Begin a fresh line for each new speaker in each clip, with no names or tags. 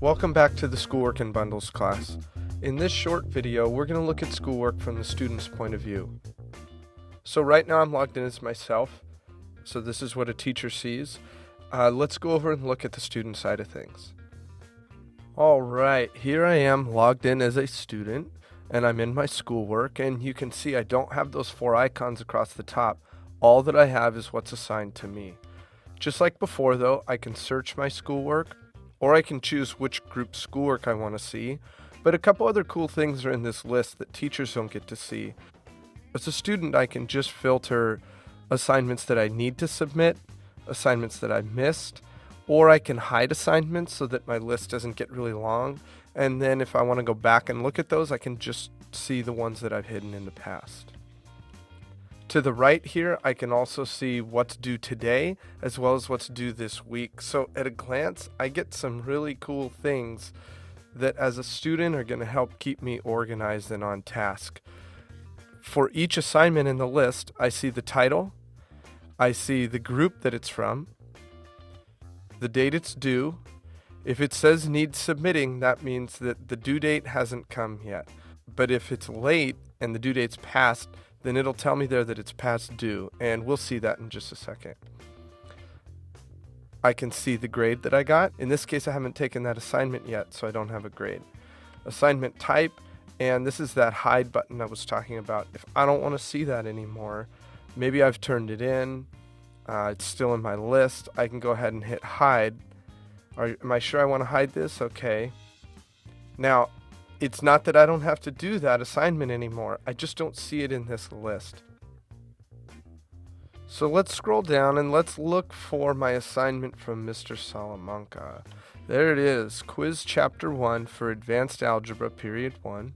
Welcome back to the Schoolwork in Bundles class. In this short video, we're going to look at schoolwork from the student's point of view. So right now I'm logged in as myself, so this is what a teacher sees. Let's go over and look at the student side of things. Alright, here I am logged in as a student, and I'm in my schoolwork, and you can see I don't have those 4 icons across the top. All that I have is what's assigned to me. Just like before though, I can search my schoolwork, or I can choose which group schoolwork I want to see, but a couple other cool things are in this list that teachers don't get to see. As a student, I can just filter assignments that I need to submit, assignments that I missed, or I can hide assignments so that my list doesn't get really long, and then if I want to go back and look at those, I can just see the ones that I've hidden in the past. To the right here, I can also see what's due today as well as what's due this week. So at a glance, I get some really cool things that as a student are going to help keep me organized and on task. For each assignment in the list, I see the title, I see the group that it's from, the date it's due. If it says needs submitting, that means that the due date hasn't come yet. But if it's late and the due date's passed, then it'll tell me there that it's past due, and we'll see that in just a second. I can see the grade that I got. In this case, I haven't taken that assignment yet, so I don't have a grade. Assignment type, and this is that hide button I was talking about. If I don't want to see that anymore, maybe I've turned it in, it's still in my list, I can go ahead and hit hide. Am I sure I want to hide this? Okay. Now, it's not that I don't have to do that assignment anymore. I just don't see it in this list. So let's scroll down and let's look for my assignment from Mr. Salamanca. There it is, Quiz Chapter 1 for Advanced Algebra, Period 1.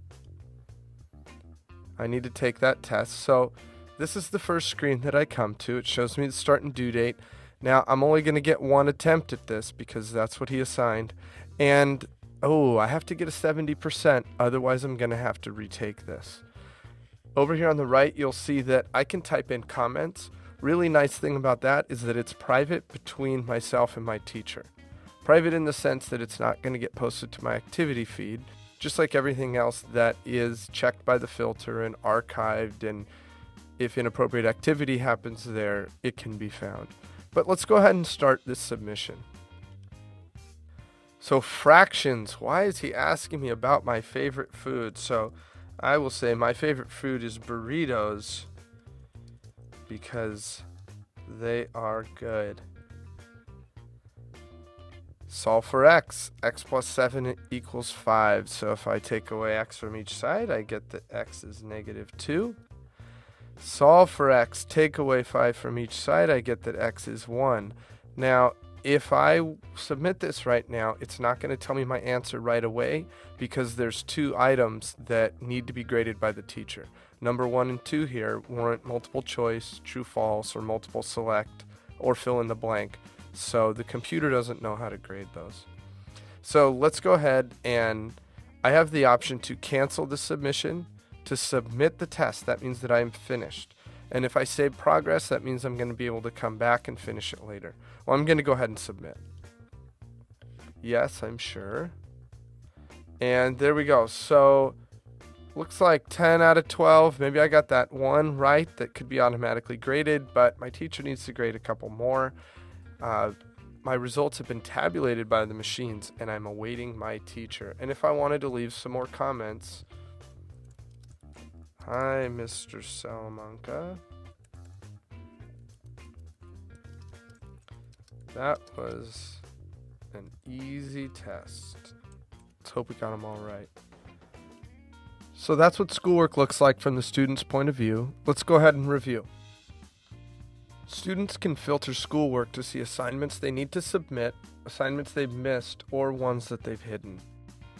I need to take that test. So this is the first screen that I come to. It shows me the start and due date. Now I'm only going to get one attempt at this because that's what he assigned. And I have to get a 70%, otherwise I'm going to have to retake this. Over here on the right, you'll see that I can type in comments. Really nice thing about that is that it's private between myself and my teacher. Private in the sense that it's not going to get posted to my activity feed, just like everything else that is checked by the filter and archived, and if inappropriate activity happens there, it can be found. But let's go ahead and start this submission. So fractions, why is he asking me about my favorite food? So I will say my favorite food is burritos because they are good. Solve for x. X plus 7 equals 5. So if I take away x from each side, I get that x is negative 2. Solve for x. Take away 5 from each side, I get that x is 1. Now, if I submit this right now, it's not going to tell me my answer right away because there's 2 items that need to be graded by the teacher. Number 1 and 2 here warrant multiple choice, true, false, or multiple select, or fill in the blank. So the computer doesn't know how to grade those. So let's go ahead, and I have the option to cancel the submission, to submit the test. That means that I am finished. And if I save progress, that means I'm going to be able to come back and finish it later. Well, I'm going to go ahead and submit. Yes, I'm sure. And there we go. So looks like 10 out of 12. Maybe I got that one right that could be automatically graded, but my teacher needs to grade a couple more. My results have been tabulated by the machines, and I'm awaiting my teacher. And if I wanted to leave some more comments, hi, Mr. Salamanca. That was an easy test. Let's hope we got them all right. So that's what schoolwork looks like from the student's point of view. Let's go ahead and review. Students can filter schoolwork to see assignments they need to submit, assignments they've missed, or ones that they've hidden.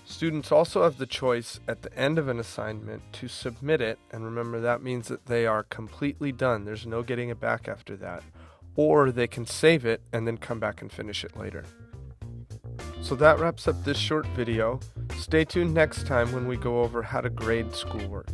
Students also have the choice at the end of an assignment to submit it, and remember that means that they are completely done. There's no getting it back after that. Or they can save it and then come back and finish it later. So that wraps up this short video. Stay tuned next time when we go over how to grade schoolwork.